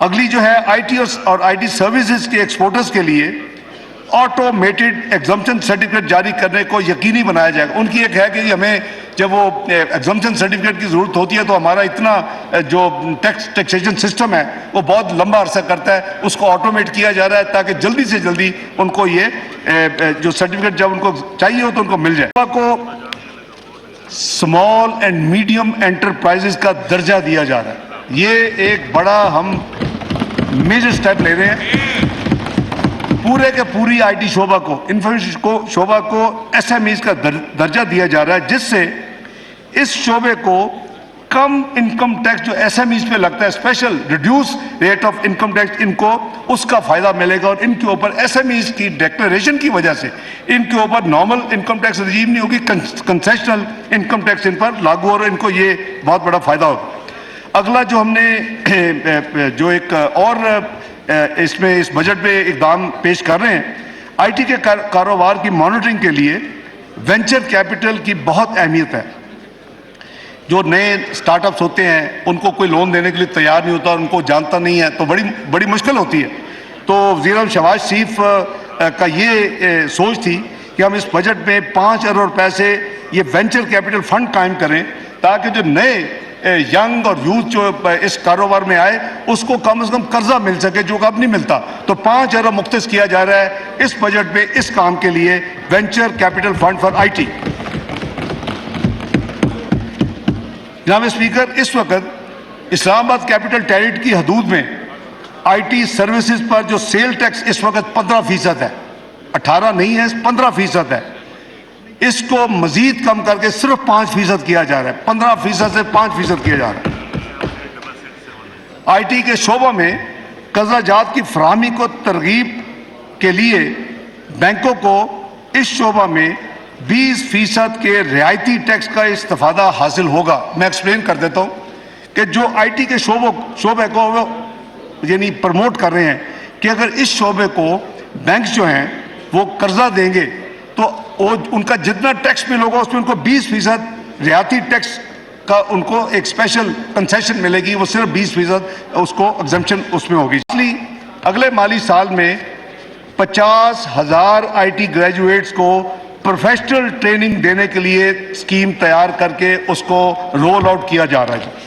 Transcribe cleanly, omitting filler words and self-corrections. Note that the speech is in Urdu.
اگلی جو ہے آئی ٹی اور آئی ٹی سروسز کے ایکسپورٹرز کے لیے آٹومیٹڈ ایگزمپشن سرٹیفکیٹ جاری کرنے کو یقینی بنایا جائے گا. ان کی ایک ہے کہ ہمیں جب وہ ایگزمپشن سرٹیفکیٹ کی ضرورت ہوتی ہے تو ہمارا اتنا جو ٹیکسیشن سسٹم ہے وہ بہت لمبا عرصہ کرتا ہے, اس کو آٹومیٹ کیا جا رہا ہے تاکہ جلدی سے جلدی ان کو یہ جو سرٹیفکیٹ جب ان کو چاہیے ہو تو ان کو مل جائے. کو اسمال اینڈ میڈیم انٹرپرائزز کا درجہ دیا جا رہا ہے. یہ ایک بڑا ہم میجر سٹیپ لے رہے ہیں. پورے کے پوری آئی ٹی شعبہ کو, انفارمیشن شعبہ کو ایس ایم ایز کا درجہ دیا جا رہا ہے, جس سے اس شعبے کو کم انکم ٹیکس جو ایس ایم ایز پہ لگتا ہے, special reduce rate of income tax, ان کو اس کا فائدہ ملے گا. اور ان کے اوپر ایس ایم ایز کی ڈیکلریشن کی وجہ سے ان کے اوپر نارمل انکم ٹیکس رجیم نہیں ہوگی, کنسیشنل انکم ٹیکس ان پر لاگو ہو رہا ہے. ان کو یہ بہت بڑا فائدہ ہوگا. اگلا جو ہم نے جو ایک اور اس بجٹ میں اقدام پیش کر رہے ہیں, آئی ٹی کے کاروبار کی مانیٹرنگ کے لیے وینچر کیپٹل کی بہت اہمیت ہے. جو نئے سٹارٹ اپس ہوتے ہیں ان کو کوئی لون دینے کے لیے تیار نہیں ہوتا اور ان کو جانتا نہیں ہے تو بڑی مشکل ہوتی ہے. تو وزیر اعظم شہباز شریف کا یہ سوچ تھی کہ ہم اس بجٹ میں 5 ارب روپے سے یہ وینچر کیپٹل فنڈ قائم کریں تاکہ جو نئے ینگ اور یوتھ جو اس کاروبار میں آئے اس کو کم از کم قرضہ مل سکے جو کہ اب نہیں ملتا. تو 5 ارب مختص کیا جا رہا ہے اس بجٹ میں اس کام کے لیے, venture capital fund for I T. جناب اسپیکر, اس وقت اسلام آباد کیپٹل ٹیریٹری کی حدود میں آئی ٹی سروسز پر جو سیل ٹیکس اس وقت 15% ہے, 18 نہیں ہے, 15% ہے. اس کو مزید کم کر کے صرف 5% کیا جا رہا ہے, 15% سے 5% کیا جا رہا ہے. آئی ٹی کے شعبہ میں قرضہ جات کی فراہمی کو ترغیب کے لیے بینکوں کو اس شعبہ میں 20% کے رعایتی ٹیکس کا استفادہ حاصل ہوگا. میں ایکسپلین کر دیتا ہوں کہ جو آئی ٹی کے شعبے کو وہ یعنی پروموٹ کر رہے ہیں کہ اگر اس شعبے کو بینکس جو ہیں وہ قرضہ دیں گے تو ان کا جتنا ٹیکس بل ہوگا اس میں ان کو 20% رعایتی ٹیکس کا ان کو ایک اسپیشل کنسیشن ملے گی, وہ صرف 20% اس کو ایگزمپشن اس میں ہوگی. اس لیے اگلے مالی سال میں 50,000 آئی ٹی گریجویٹس کو پروفیشنل ٹریننگ دینے کے لیے اسکیم تیار کر کے اس کو رول آؤٹ کیا جا رہا ہے.